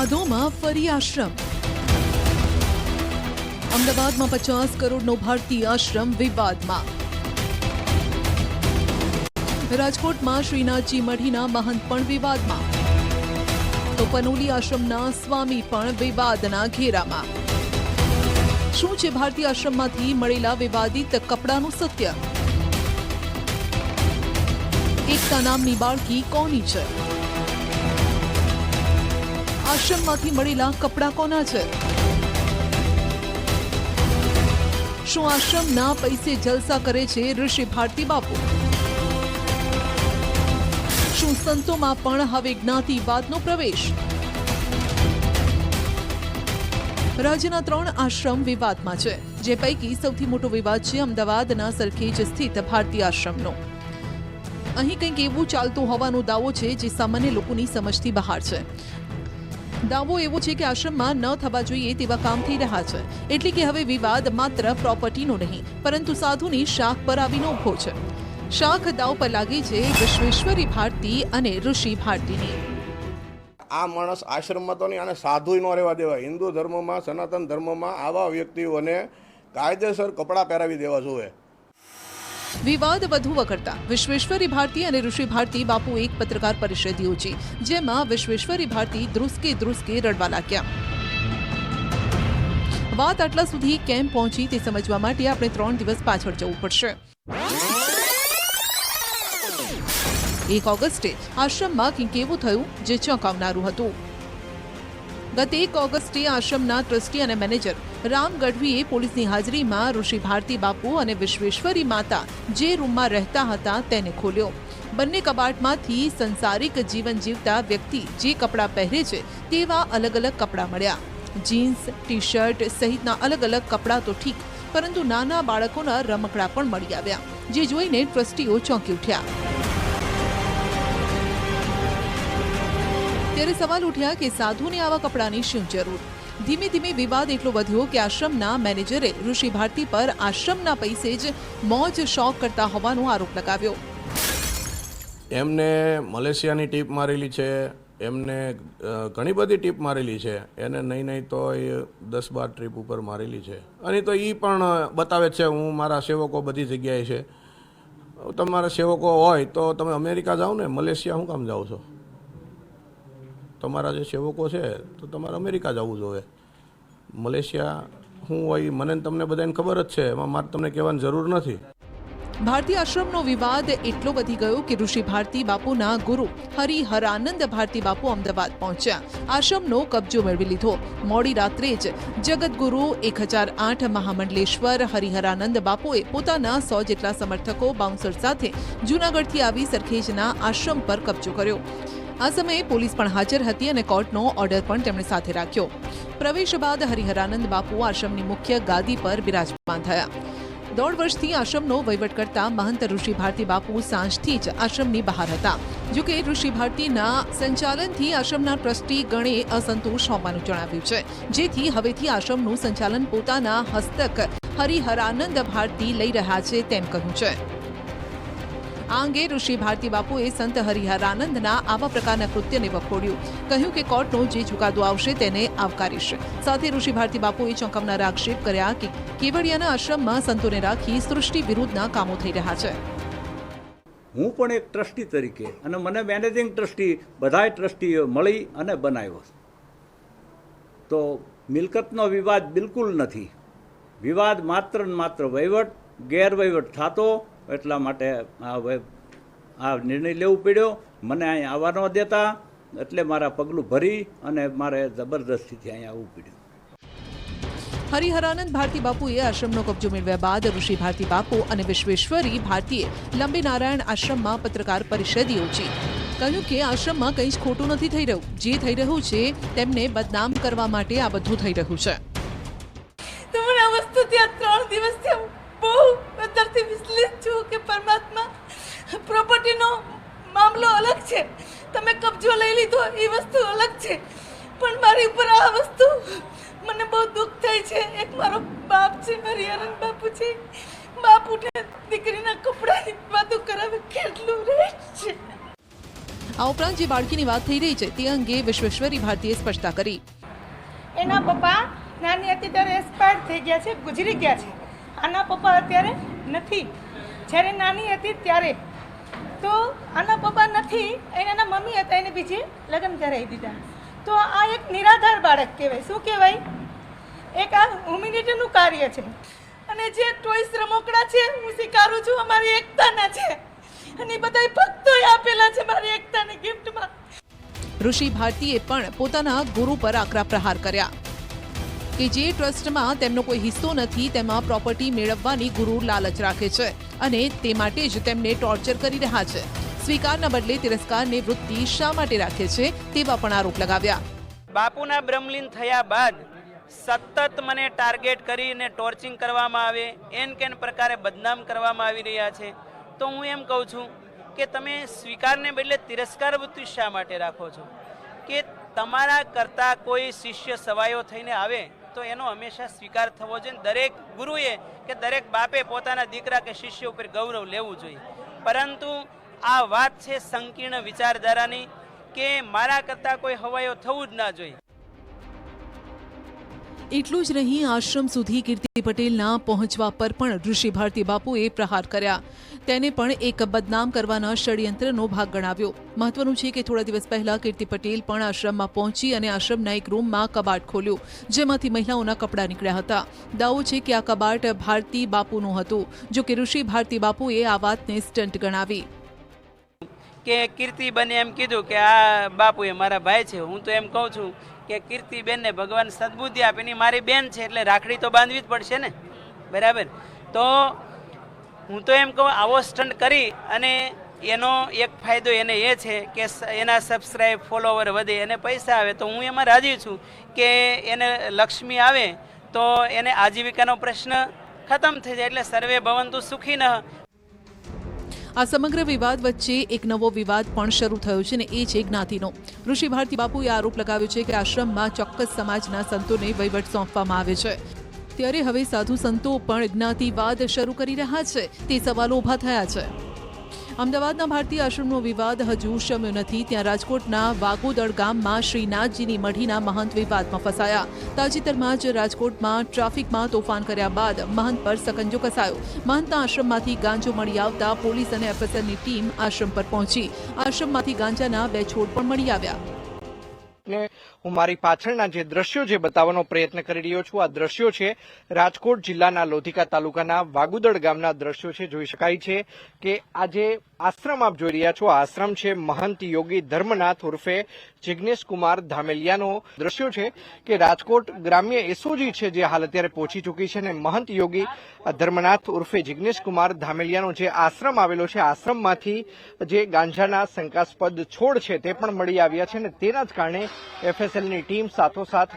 વિવાદોમાં ફરી આશ્રમ. અમદાવાદમાં 50 કરોડનો ભારતીય આશ્રમ વિવાદમાં. રાજકોટમાં શ્રીનાથજી મઢીના મહંત પણ વિવાદમાં. તો પનોલી આશ્રમના સ્વામી પણ વિવાદના ઘેરામાં. શું છે ભારતીય આશ્રમમાંથી મળેલા વિવાદિત કપડાનું સત્ય? એકતા નામની બાળકી કોની છે? આશ્રમમાંથી મળેલા કપડાં કોના છે? શું આશ્રમના પૈસે જલસા કરે છે ઋષિ ભારતી બાપુ? શું સંતોમાં પણ હવે જ્ઞાતિવાદનો પ્રવેશ? રાજ્યના 3 આશ્રમ વિવાદમાં છે, જે પૈકી સૌથી મોટો વિવાદ છે અમદાવાદના સરખેજ સ્થિત ભારતીય આશ્રમનો. અહીં કંઈક એવું ચાલતું હોવાનો દાવો છે જે સામાન્ય લોકોની સમજથી બહાર છે. દાવો એવો છે કે આશ્રમમાં ન થવા જોઈએ તેવા કામ થઈ રહ્યા છે, એટલે કે હવે વિવાદ માત્ર પ્રોપર્ટીનો નહીં પરંતુ સાધુની શાખ પર આવીને ઊભો છે. શાખ દાવ પર લાગી છે વિશ્વેશ્વરી ભારતી અને ઋષિ ભારતીની. આ માણસ આશ્રમમાં તો નહીં, આને સાધુ ન રહેવા દેવાય. હિન્દુ ધર્મમાં, સનાતન ધર્મમાં આવા વ્યક્તિઓને કાયદેસર કપડાં પહેરાવી દેવા જોઈએ. વિવાદ વધુ વકરતા વિશ્વેશ્વરી ભારતી અને ઋષિ ભારતી બાપુ એક પત્રકાર પરિષદ યોજી, જેમાં વિશ્વેશ્વરી ભારતી ધ્રુસકે રડવા લાગ્યા. વાત આટલા સુધી કેમ પહોંચી તે સમજવા માટે આપણે 3 દિવસ પાછળ જવું પડશે. 1 ઓગસ્ટે આશ્રમમાં કંઈક એવું થયું જે ચોંકાવનારું હતું. ગત 1 ઓગસ્ટે આશ્રમના ટ્રસ્ટી અને મેનેજર રામ ગઢવીએ પોલીસની હાજરીમાં ઋષિ ભારતી બાપુ અને વિશ્વેશ્વરી માતા જે રૂમમાં રહેતા હતા તેને ખોલ્યો. બંને કબાટમાંથી સંસારિક જીવન જીવતા વ્યક્તિ જે કપડાં પહેરે છે તેવા અલગ અલગ કપડાં મળ્યા. જીન્સ, ટી શર્ટ સહિતના અલગ અલગ કપડાં તો ઠીક, પરંતુ નાના બાળકોના રમકડા પણ મળી આવ્યા, જે જોઈને ટ્રસ્ટીઓ ચોંકી ઉઠ્યા. ત્યારે સવાલ ઉઠ્યા કે સાધુને આવા કપડાની શું જરૂર? ધીમે ધીમે વિવાદ એટલો વધ્યો કે આશ્રમના મેનેજરે ઋષિ ભારતી પર આશ્રમના પૈસે જ મોજ શોખ કરતા હોવાનો આરોપ લગાવ્યો. એમને મલેશિયાની ટીપ મારેલી છે, એમને ઘણી બધી ટીપ મારેલી છે, એને નહીં તો 10-12 ટ્રીપ ઉપર મારેલી છે. અને તો એ પણ બતાવે છે હું મારા સેવકો બધી જગ્યાએ છે. તમારા સેવકો હોય તો તમે અમેરિકા જાઓ ને, મલેશિયા શું કામ જાઓ છો? તમારા જે સેવકો છે તો તમારે અમેરિકા જવું જોઈએ. મલેશિયા શું હોય મને તમને બધાને ખબર જ છે, એમાં મારે તમને કહેવાની જરૂર નથી. ભારતીય આશ્રમનો વિવાદ એટલો વધી ગયો કે ઋષિ ભારતી બાપુના ગુરુ હરિહરાનંદ ભારતી બાપુ અમદાવાદ પહોંચ્યા. આશ્રમનો કબજો મેળવી લીધો. મોડી રાત્રે જ જગતગુરુ 1008 મહામંડલેશ્વર હરિહરાનંદ બાપુએ પોતાના 100 જેટલા સમર્થકો બાઉન્સર સાથે જૂનાગઢથી આવી સરખેજના આશ્રમ પર કબજો કર્યો. આ સમયે પોલીસ પણ હાજર હતી અને કોર્ટનો ઓર્ડર પણ તેમણે સાથે રાખ્યો. પ્રવેશ બાદ હરિહરાનંદ બાપુ આશ્રમની મુખ્ય ગાદી પર બિરાજમાન થયા. 1.5 વર્ષથી આશ્રમનો વહીવટ કરતા મહંત ઋષિ ભારતી બાપુ સાંજથી જ આશ્રમની બહાર હતા. જોકે ઋષિ ભારતીના સંચાલનથી આશ્રમના ટ્રસ્ટી ગણે અસંતોષ હોવાનું જણાવ્યું છે, જેથી હવેથી આશ્રમનું સંચાલન પોતાના હસ્તક હરિહરાનંદ ભારતી લઈ રહ્યા છે તેમ કહ્યું છે. આ અંગે ઋષિ ભારતી બાપુએ સંત હરિહરાનંદના આવા પ્રકારના કૃત્યને વખોડ્યું. કહ્યું કે કોર્ટનો જે ચુકાદો આવશે તેને આવકારીશ. સાથે ઋષિ ભારતી બાપુએ ચોંકાવનારા આક્ષેપ કર્યા કે કેવડિયાના આશ્રમમાં સંતોને રાખી સૃષ્ટિ વિરુદ્ધના કામો થઈ રહ્યા છે. હું પણ એક ટ્રસ્ટી તરીકે અને મને મેનેજિંગ ટ્રસ્ટી બધાય ટ્રસ્ટીઓ મળી અને બનાવ્યો. તો મિલકતનો વિવાદ બિલકુલ નથી. વિવાદ માત્ર ને માત્ર વહીવટ ગેરવહીવટ થતો, એટલા માટે આ નિર્ણય લેવું પડ્યો. મને અહીંયા આવવા ન દેતા, એટલે મારા પગલું ભરી અને મારે જબરદસ્તીથી અહીંયા આવવું પડ્યું. હરિહરાનંદ ભારતી બાપુએ આશ્રમનો કબજો મેળવ્યા બાદ ઋષિ ભારતી બાપુ અને વિશ્વેશ્વરી ભારતીએ લંબે નારાયણ આશ્રમમાં પત્રકાર પરિષદ યોજી. કહ્યું કે આશ્રમમાં કંઈ જ ખોટું નથી થઈ રહ્યું. જે થઈ રહ્યું છે તેમને બદનામ કરવા માટે આ બધું થઈ રહ્યું છે. તમને આ વસ્તુ ત્યાં 3 દિવસથી બહુ અંદરથી વિચલિત છું કે પરમાત્મા, પ્રોપર્ટીનો મામલો અલગ છે, તમે કબજો લઈ લીધો એ વસ્તુ અલગ છે, પણ મારી ઉપર આ વસ્તુ મને બહુ દુઃખ થાય છે. એક મારો બાપ છે, હરિહરાનંદ બાપુ છે. બાપ ઉઠે દીકરીના કપડાની વાતો કરાવે કેટલું રેટ છે. આ ઉપરાંત જે બાળકીની વાત થઈ રહી છે તે અંગે વિશ્વેશ્વરી ભારતીએ સ્પષ્ટતા કરી. એના પપ્પા નાની હતી ત્યારે એક્સપાયર થઈ ગયા છે, ગુજરી ગયા છે. આના પપ્પા અત્યારે નથી. જ્યારે નાની હતી ત્યારે તો આના પપ્પા નથી, એના મમ્મી હતા, એને બીજે લગ્ન કરાવી દીધા. તો આ એક નિરાધાર બાળક કહેવાય. શું કહેવાય? એક આ હ્યુમિનિટીનું કાર્ય છે. અને જે ટોયસ રમકડા છે હું સ્વીકારું છું, અમારી એકતાના છે અને બધાય ભક્તોએ આપેલા છે મારી એકતાની ગિફ્ટમાં. ઋષિ ભારતીએ પણ પોતાના ગુરુ પર આકરા પ્રહાર કર્યા કે જે ટ્રસ્ટમાં તેમનો કોઈ હિસ્સો નથી તેમાં પ્રોપર્ટી મેળવવાની ગુરુ લાલચ રાખે છે અને તે માટે જ તેમને ટોર્ચર કરી રહ્યા છે. સ્વીકારના બદલે તિરસ્કારની વૃત્તિ શા માટે રાખે છે તેવા પણ આરોપ લગાવ્યા. બાપુના બ્રહ્મલીન થયા બાદ સતત મને ટાર્ગેટ કરીને ટોર્ચિંગ કરવામાં આવે, એન કેન પ્રકારે બદનામ કરવામાં આવી રહ્યા છે. તો હું એમ કહું છું કે તમે સ્વીકારને બદલે તિરસ્કાર વૃત્તિ શા માટે રાખો છો? કે તમારા કરતાં કોઈ શિષ્ય સવાયો થઈને આવે તો એનો હંમેશા સ્વીકાર થવો જોઈએ. દરેક ગુરુએ કે દરેક બાપે પોતાના દીકરા કે શિષ્ય ઉપર ગૌરવ લેવું જોઈએ. પરંતુ આ વાત છે સંકીર્ણ વિચારધારાની કે મારા કરતાં કોઈ હવાયો થવું જ ના જોઈએ. એટલું જ નહીં, આશ્રમ સુધી કીર્તિ પટેલના પહોંચવા પર પણ ઋષિ ભારતી બાપુએ પ્રહાર કર્યા. તેને પણ એક બદનામ કરવાના ષડયંત્રનો ભાગ ગણાવ્યો. મહત્વનું છે કે થોડા દિવસ પહેલા કીર્તિ પટેલ પણ આશ્રમમાં પહોંચી અને આશ્રમના એક રૂમમાં કબાટ ખોલ્યું જેમાંથી મહિલાઓના કપડાં નીકળ્યા હતા. દાવો છે કે આ કબાટ ભારતી બાપુનું હતું. જો કે ઋષિ ભારતી બાપુએ આ વાતને સ્ટન્ટ ગણાવી. કે કીર્તિબેને એમ કીધું કે આ બાપુ એ મારા ભાઈ છે. હું તો એમ કહું છું કે કીર્તિબેનને ભગવાન સદબુદ્ધિ આપે, એની મારી બેન છે એટલે રાખડી તો બાંધવી જ પડશે ને, બરાબર? તો હું તો એમ કહું આવો સ્ટન્ટ કરી અને એનો એક ફાયદો એને એ છે કે એના સબસ્ક્રાઈબ ફોલોવર વધે અને પૈસા આવે. તો હું એમાં રાજી છું કે એને લક્ષ્મી આવે તો એને આજીવિકાનો પ્રશ્ન ખતમ થઈ જાય. એટલે સર્વે ભવંતુ સુખી ન. આ સમગ્ર વિવાદ વચ્ચે એક નવો વિવાદ પણ શરૂ થયો છે ને એ છે જ્ઞાતિનો. ઋષિ ભારતી બાપુએ આરોપ લગાવ્યો છે કે આશ્રમમાં ચોક્કસ સમાજના સંતોને વહીવટ સોંપવામાં આવે છે. ત્યારે હવે સાધુ સંતો પણ જ્ઞાતિવાદ શરૂ કરી રહ્યા છે તે સવાલો ઊભા થયા છે. અમદાવાદના ભારતીય આશ્રમનો વિવાદ હજુ શમ્યો નથી. ત્યાં રાજકોટના વાગોદળ ગામમાં શ્રીનાથજીની મઢીના મહંત વિવાદમાં ફસાયા. તાજેતરમાં જ રાજકોટમાં ટ્રાફિકમાં તોફાન કર્યા બાદ મહંત પર સકંજો કસાયો. મહંતના આશ્રમમાંથી ગાંજો મળી આવતા પોલીસ અને એફએસએલની ટીમ આશ્રમ પર પહોંચી. આશ્રમમાંથી ગાંજાના 2 છોડ પણ મળી આવ્યા. હું મારી પાછળના જે દ્રશ્યો જે બતાવવાનો પ્રયત્ન કરી રહ્યો છું, આ દ્રશ્યો છે રાજકોટ જિલ્લાના લોધિકા તાલુકાના વાગુદળ ગામના દ્રશ્યો છે. જોઈ શકાય છે કે આ જે આશ્રમ આપ જોઈ રહ્યા છો, આ આશ્રમ છે મહંત યોગી ધર્મનાથ ઉર્ફે જિગ્નેશ કુમાર ધામેલિયાનો દ્રશ્યો છે કે રાજકોટ ગ્રામ્ય એસઓજી છે જે હાલ અત્યારે પહોંચી ચૂકી છે અને મહંત યોગી ધર્મનાથ ઉર્ફે જિગ્નેશ કુમાર ધામેલિયાનો જે આશ્રમ આવેલો છે, આશ્રમમાંથી જે ગાંજાના શંકાસ્પદ છોડ છે તે પણ મળી આવ્યા છે અને તેના જ કારણે એફએસએલની ટીમ સાથોસાથ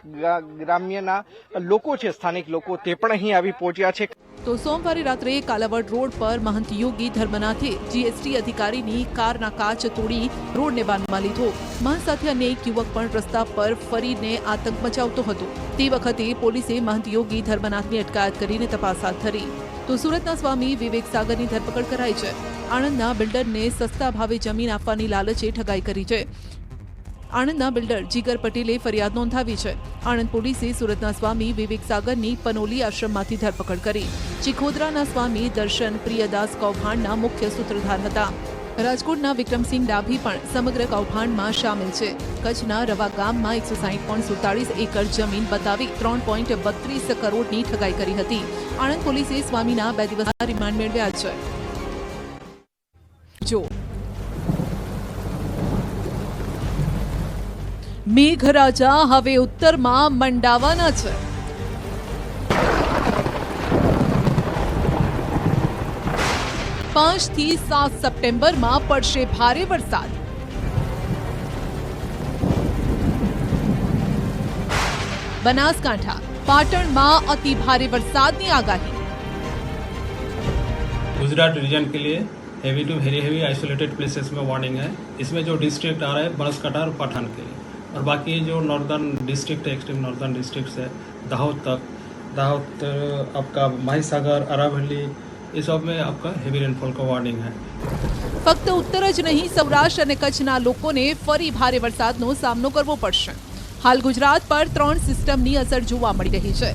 ગ્રામ્યના લોકો છે, સ્થાનિક લોકો, તે પણ અહીં આવી પહોંચ્યા છે. તો સોમવારે રાત્રે કાલાવડ રોડ પર મહંત યોગી ધર્મનાથે જીએસટી અધિકારીની કારના કાચ તોડી રોડને બાંધમાં લીધો. મહંત સાથે અન્ય એક યુવક પણ રસ્તા પર ફરીને આતંક મચાવતો હતો. તે વખતે પોલીસે મહંત યોગી ધર્મનાથની અટકાયત કરીને તપાસ હાથ ધરી. તો સુરતના સ્વામી વિવેક સાગરની ધરપકડ કરાઈ છે. આણંદના બિલ્ડરને સસ્તા ભાવે જમીન આપવાની લાલચે ઠગાઈ કરી છે. આણંદના બિલ્ડર જીગર પટેલે ફરિયાદ નોંધાવી છે. આણંદ પોલીસે સુરતના સ્વામી વિવેક સાગરની પનોલી આશ્રમમાંથી ધરપકડ કરી. ચિખોદરાના સ્વામી દર્શન પ્રિયદાસ કૌભાંડના મુખ્ય સૂત્રધાર હતા. રાજકોટના વિક્રમસિંહ ડાભી પણ સમગ્ર કૌભાંડમાં સામેલ છે. કચ્છના રવા ગામમાં 160.47 એકર જમીન બતાવી 3.32 કરોડની ઠગાઈ કરી હતી. આણંદ પોલીસે સ્વામીના 2 દિવસના રિમાન્ડ મેળવ્યા છે. જો મેઘરાજા હવે ઉત્તરમાં મંડાવાના છે. પાંચ થી 7 સપ્ટેમ્બરમાં પડશે ભારે વરસાદ. બનાસકાંઠા, પાટણમાં अति भारी वरसादनी आगाही. गुजरात रीजन के लिए heavy to very heavy isolated places में वार्निंग है. इसमें जो डिस्ट्रिक्ट आ रहा है बनासकांठा और पठान के लिए, और बाकी जो नॉर्दर्न डिस्ट्रिक्ट है, एक्सट्रीम नॉर्दर्न डिस्ट्रिक्ट है, दाहोद तक, दाहोद आपका माहीसागर, अरावली, इस सब में आपका हेवी रेनफॉल का वार्निंग है. ફક્ત ઉત્તર જ નહીં, સૌરાષ્ટ્ર અને કચ્છના લોકોને ફરી ભારે વરસાદનો સામનો કરવો પડશે. હાલ ગુજરાત પર 3 સિસ્ટમની અસર જોવા મળી રહી છે,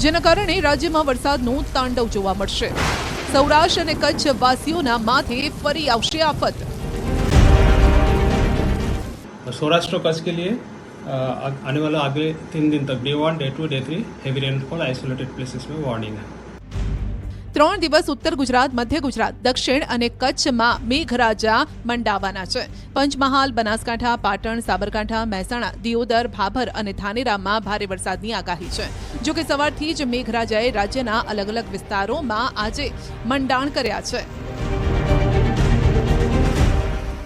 જેના કારણે રાજ્યમાં વરસાદનું તાંડવ જોવા મળશે. સૌરાષ્ટ્ર અને કચ્છ વાસીઓના માથે ફરી આવશે આફત. सौराष्ट्र कच्छ के लिए आने वाला अगले 3 दिन तक day 1, day 2, day 3 heavy rainfall isolated places में वार्निंग है. 3 દિવસ ઉત્તર ગુજરાત, મધ્ય ગુજરાત, દક્ષિણ અને કચ્છમાં મેઘરાજા મંડાવાના છે. પંચમહાલ, બનાસકાંઠા, પાટણ, સાબરકાંઠા, મહેસાણા, દિયોદર, ભાભર અને ધાનેરામાં ભારે વરસાદની આગાહી છે. જો કે સવારથી જ મેઘરાજાએ રાજ્યના અલગ અલગ વિસ્તારોમાં આજે મંડાણ કર્યા છે.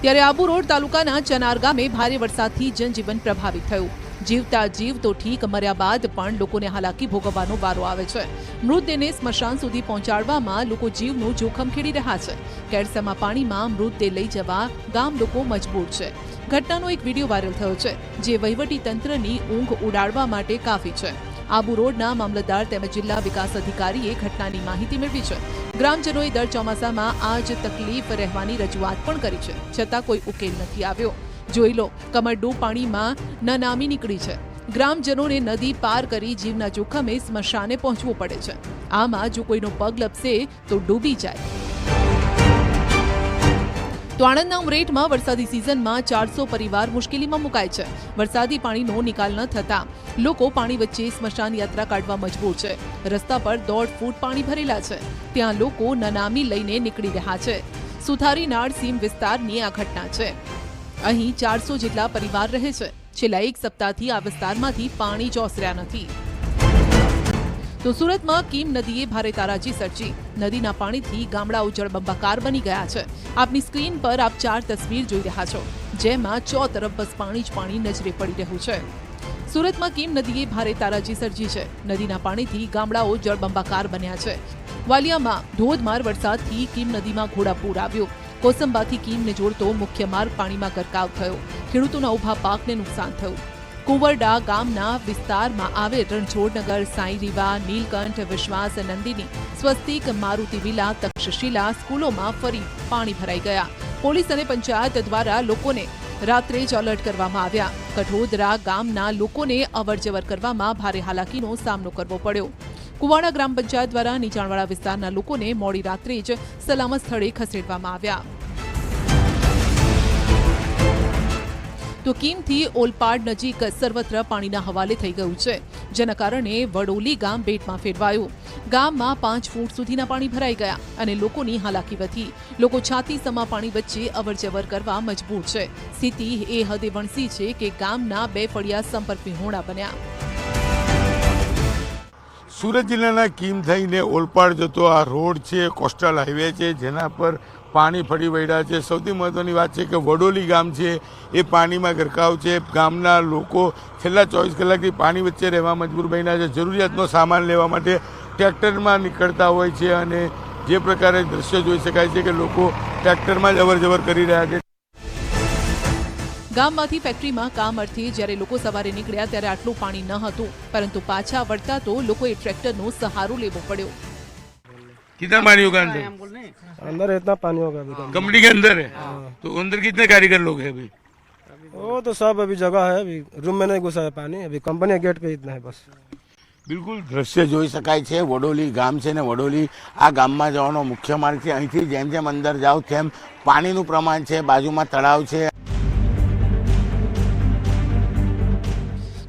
ત્યારે આબુ રોડ તાલુકાના ચનાર ગામે ભારે વરસાદથી જનજીવન પ્રભાવિત થયું. જીવતા જીવ તો ઠીક, મર્યા બાદ પણ લોકોને હાલાકી ભોગવવાનો વારો આવે છે. મૃતદેહને સ્મશાન સુધી પહોંચાડવામાં લોકો જીવનું જોખમ ખેડી રહ્યા છે. કેડસમા પાણીમાં મૃતદેહ લઈ જવા ગામ લોકો મજબૂર છે. ઘટનાનો એક વિડીયો વાયરલ થયો છે, જે વહીવટી તંત્રની ઊંઘ ઉડાડવા માટે કાફી છે. આબુ રોડના મામલતદાર તેમજ જિલ્લા વિકાસ અધિકારીએ ઘટનાની માહિતી મેળવી છે. ગ્રામજનોએ દર ચોમાસામાં આ જ તકલીફ રહેવાની રજૂઆત પણ કરી છે, છતાં કોઈ ઉકેલ નથી આવ્યો. જોઈ લો, કમરડું પાણીમાં નનામી નીકળી છે. ગ્રામજનોને નદી પાર કરી જીવના જોખમે સ્મશાને પહોંચવું પડે છે. આમાં જો કોઈનો પગ લપસે તો ડૂબી જાય. તો આણંદના ઉમરેઠમાં વરસાદી સિઝનમાં 400 પરિવાર મુશ્કેલીમાં મુકાય છે. વરસાદી પાણીનો નિકાલ ન થતા લોકો પાણી વચ્ચે સ્મશાન યાત્રા કાઢવા મજબૂર છે. રસ્તા પર 1.5 ફૂટ પાણી ભરેલા છે. ત્યાં લોકો નનામી લઈને નીકળી રહ્યા છે. સુથારીનાળ સીમ વિસ્તારની આ ઘટના છે. અહીં 400 જેટલા પરિવાર રહે છે. છેલ્લા 1 સપ્તાહથી આ વિસ્તારમાંથી પાણી જ ઓસર્યા નથી. તો સુરતમાં કીમ નદીએ ભારે તારાજી સર્જી. નદીના પાણીથી ગામડાઓ જળબંબાકાર બની ગયા છે. આપની સ્ક્રીન પર આપ 4 તસવીર જોઈ રહ્યા છો, જેમાં ચોતરફ બસ પાણી જ પાણી નજરે પડી રહ્યું છે. સુરતમાં કીમ નદીએ ભારે તારાજી સર્જી છે. નદીના પાણીથી ગામડાઓ જળબંબાકાર બન્યા છે. વાલિયામાં ધોધમાર વરસાદથી કીમ નદીમાં ઘોડાપૂર આવ્યું. કોસંબાથી કીમને જોડતો મુખ્ય માર્ગ પાણીમાં ગરકાવ થયો. ખેડૂતોના ઊભા પાકને નુકસાન થયું. કુંવરડા ગામના વિસ્તારમાં આવે રણછોડનગર, સાંઈ રીવા, નીલકંઠ, વિશ્વાસ, નંદિની, સ્વસ્તિક, મારુતિ વિલા, તક્ષશિલા સ્કૂલોમાં ફરી પાણી ભરાઈ ગયા. પોલીસ અને પંચાયત દ્વારા લોકોને રાત્રે જ એલર્ટ કરવામાં આવ્યા. કઠોદરા ગામના લોકોને અવરજવર કરવામાં ભારે હાલાકીનો સામનો કરવો પડ્યો. કુવાડા ગ્રામ પંચાયત દ્વારા નીચાણવાળા વિસ્તારના લોકોને મોડી રાત્રે જ સલામત સ્થળે ખસેડવામાં આવ્યા. તો કીમથી ઓલપાડ નજીક સર્વત્ર પાણીના હવાલે થઈ ગયું છે, જેના કારણે વડોલી ગામ બેટમાં ફેરવાયું. ગામમાં 5 ફૂટ સુધીના પાણી ભરાઈ ગયા અને લોકોની હાલાકી વધી. લોકો છાતી સમા પાણી વચ્ચે અવરજવર કરવા મજબૂર છે. સ્થિતિ એ હદે વણસી છે કે ગામના 2 ફળિયા સંપર્ક વિહોણા બન્યા. સુરત જિલ્લાના કીમ થઈને ઓલપાડ જતો આ રોડ છે, કોસ્ટલ હાઈવે છે, જેના પર પાણી ફરી વળ્યા છે. સૌથી મહત્ત્વની વાત છે કે વડોલી ગામ છે એ પાણીમાં ગરકાવ છે. ગામના લોકો છેલ્લા 24 કલાકથી પાણી વચ્ચે રહેવા મજબૂર બન્યા છે. જરૂરિયાતનો સામાન લેવા માટે ટ્રેક્ટરમાં નીકળતા હોય છે અને જે પ્રકારે દ્રશ્ય જોઈ શકાય છે કે લોકો ટ્રેક્ટરમાં જ અવરજવર કરી રહ્યા છે. ગામમાંથી ફેક્ટરીમાં કામ અર્થે જ્યારે લોકો સવારે નીકળ્યા ત્યારે આટલું પાણી ન હતું, પરંતુ પાછા વળતા તો લોકોએ ટ્રેક્ટરનો સહારો લેવો પડ્યો. कितना पानी होगा अंदर? अंदर इतना पानी होगा अभी कंपनी के अंदर है, तो अंदर कितने कारीगर लोग हैं अभी? वो तो सब अभी जगह है, अभी रूम में नहीं घुसा है पानी, अभी कंपनी गेट पे इतना है बस. બિલકુલ દ્રશ્ય જોઈ શકાય છે. વડોલી ગામ છે ને વડોલી આ ગામમાં જવાનો મુખ્ય માર્ગ છે. અહીંથી જેમ જેમ અંદર જાઓ તેમ પાણીનું પ્રમાણ છે, બાજુમાં તળાવ છે.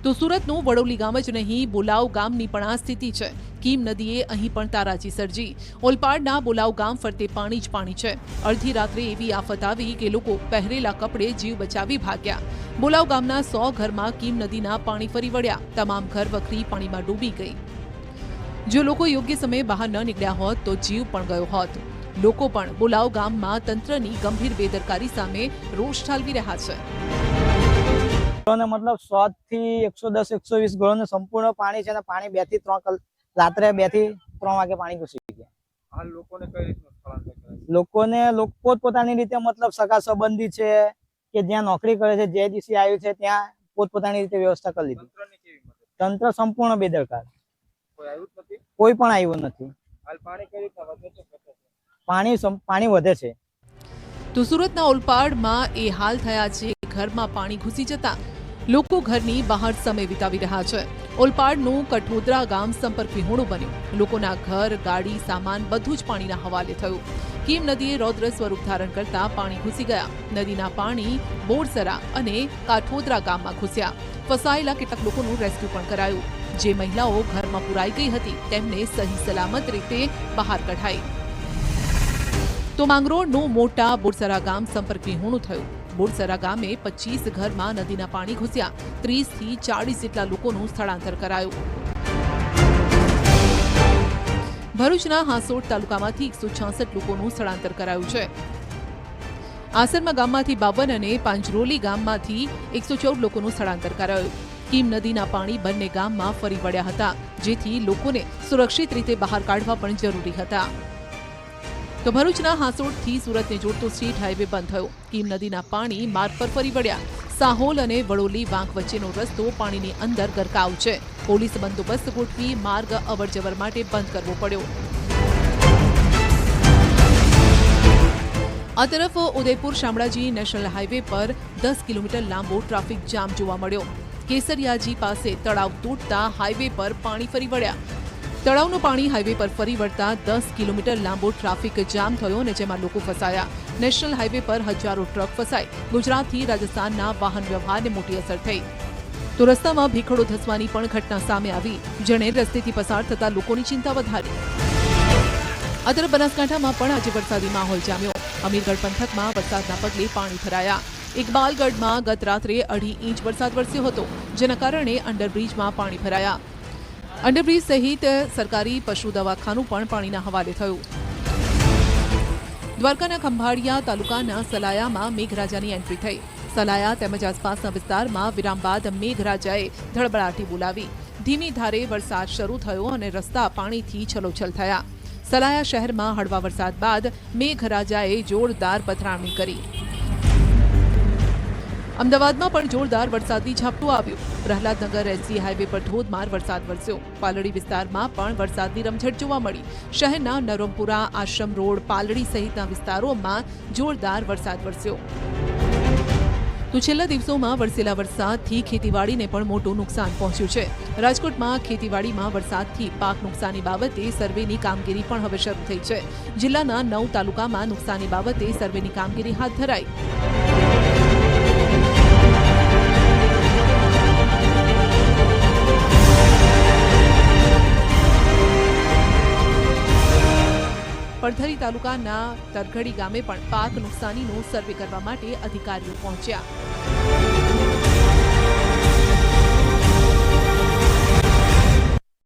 તો સુરતનું વડોલી ગામ જ નહીં, બોલાવ ગામની પણ આ સ્થિતિ છે. કીમ નદીએ અહીં પણ તારાજી સર્જી. ઓલપાડના બોલાવ ગામ ફરતે પાણી જ પાણી છે. અડધી રાત્રે એવી આફત આવી કે લોકો પહેરેલા કપડે જીવ બચાવી ભાગ્યા. બોલાવ ગામના 100 ઘરમાં કીમ નદીના પાણી ફરી વળ્યા. તમામ ઘર વખરી પાણીમાં ડૂબી ગઈ. જો લોકો યોગ્ય સમયે બહાર ન નીકળ્યા હોત તો જીવ પણ ગયો હોત. લોકો પણ બોલાવ ગામમાં તંત્રની ગંભીર બેદરકારી સામે રોષ ઠાલવી રહ્યા છે. મતલબ 100 થી 110 120 ઘરોને સંપૂર્ણ પાણી છે અને પાણી 2 થી 3 રાત્રે 2 થી 3 વાગે પાણી ઘૂસી ગયા. હાલ લોકોને કઈ રીતનું સ્થળાંતર કરે? લોકોને પોતપોતાની રીતે મતલબ સગા સંબંધી છે કે જ્યાં નોકરી કરે છે, જેડીસી આવ્યું છે ત્યાં પોતપોતાની રીતે વ્યવસ્થા કરી લીધી. તંત્ર સંપૂર્ણ બેદરકાર, કોઈ પણ આવ્યું નથી. હાલ પાણી કઈ રીતના વધે છે? પાણી વધે છે. તો સુરતના ઓલપાડમાં એ હાલ થયા છે. ઘરમાં પાણી ઘૂસી જતા લોકો ઘરની બહાર સમય વિતાવી રહ્યા છે. ઓલપાડનું કઠોદરા ગામ સંપર્ક વિહોણું બન્યું. લોકોના ઘર, ગાડી, સામાન બધું જ પાણીના હવાલે થયું. કીમ નદીએ રૌદ્ર સ્વરૂપ ધારણ કરતા પાણી ઘૂસી ગયા. નદીના પાણી બોરસરા અને કાઠોદરા ગામમાં ઘૂસ્યા. ફસાયેલા કેટલાક લોકોનું રેસ્ક્યુ પણ કરાયું. જે મહિલાઓ ઘરમાં પુરાઈ ગઈ હતી તેમને સહી સલામત રીતે બહાર કઢાઈ. તો માંગરોળનું મોટા બોરસરા ગામ સંપર્ક વિહોણું થયું. બોરસરા ગામે 25 ઘરમાં નદીના પાણી ઘૂસ્યા. 30 થી 40 જેટલા લોકોનું સ્થળાંતર કરાયું. ભરૂચના હાંસોડ તાલુકામાંથી 166 લોકોનું સ્થળાંતર કરાયું છે. આસરમાં ગામમાંથી 52 અને પાંજરોલી ગામમાંથી 114 લોકોનું સ્થળાંતર કરાયું. કીમ નદીના પાણી બંને ગામમાં ફરી વળ્યા હતા, જેથી લોકોને સુરક્ષિત રીતે બહાર કાઢવા પણ જરૂરી હતા. તો ભરૂચના હાંસોડથી સુરતને જોડતો સ્ટેટ હાઈવે બંધ થયો. કીમ નદીના પાણી માર્ગ પર ફરી વળ્યા. સાહોલ અને વડોલી વાંક વચ્ચેનો રસ્તો પાણીની અંદર ગરકાવ છે. પોલીસ બંદોબસ્ત ગોઠવી માર્ગ અવરજવર માટે બંધ કરવો પડ્યો. આ તરફ ઉદયપુર શામળાજી નેશનલ હાઈવે પર 10 કિલોમીટર લાંબો ટ્રાફિક જામ જોવા મળ્યો. કેસરિયાજી પાસે તળાવ તૂટતા હાઈવે પર પાણી ફરી વળ્યા. તળાવનું પાણી હાઈવે પર ફરી વળતા 10 કિલોમીટર લાંબો ટ્રાફિક જામ થયો અને જેમાં લોકો ફસાયા. નેશનલ હાઈવે પર હજારો ટ્રક ફસાઈ. ગુજરાતથી રાજસ્થાનના વાહન વ્યવહારને મોટી અસર થઈ. તો રસ્તામાં ભીખડો ધસવાની પણ ઘટના સામે આવી, જેણે રસ્તેથી પસાર થતા લોકોની ચિંતા વધારી. આ તરફ બનાસકાંઠામાં પણ આજે વરસાદી માહોલ જામ્યો. અમીરગઢ પંથકમાં વરસાદના પગલે પાણી ભરાયા. ઇકબાલગઢમાં ગત રાત્રે 2.5 ઇંચ વરસાદ વરસ્યો હતો, જેના કારણે અંડરબ્રિજમાં પાણી ભરાયા. અંડરબ્રિજ સહિત સરકારી પશુ દવાખાનું પણ પાણીના હવાલે થયું. દ્વારકાના ખંભાળિયા તાલુકાના સલાયામાં મેઘરાજાની એન્ટ્રી થઈ. સલાયા તેમજ આસપાસના વિસ્તારમાં વિરામ બાદ મેઘરાજાએ ધડબડાટી બોલાવી. ધીમી ધારે વરસાદ શરૂ થયો અને રસ્તા પાણીથી છલોછલ થયા. સલાયા શહેરમાં હળવા વરસાદ બાદ મેઘરાજાએ જોરદાર પથરામણી કરી. અમદાવાદમાં પણ જોરદાર વરસાદી ઝાપટું આવ્યું. પ્રહલાદનગર એસજી હાઈવે પર ધોધમાર વરસાદ વરસ્યો. પાલડી વિસ્તારમાં પણ વરસાદની રમઝટ જોવા મળી. શહેરના નરમપુરા, આશ્રમ રોડ, પાલડી સહિતના વિસ્તારોમાં જોરદાર વરસાદ વરસ્યો. તો છેલ્લા દિવસોમાં વરસેલા વરસાદથી ખેતીવાડીને પણ મોટું નુકસાન પહોંચ્યું છે. રાજકોટમાં ખેતીવાડીમાં વરસાદથી પાક નુકસાની બાબતે સર્વેની કામગીરી પણ હવે શરૂ થઈ છે. જિલ્લાના 9 તાલુકામાં નુકસાની બાબતે સર્વેની કામગીરી હાથ ધરાઈ. પડધરી તાલુકાના તરઘડી ગામે પણ પાક નુકસાનીનો સર્વે કરવા માટે અધિકારીઓ પહોંચ્યા.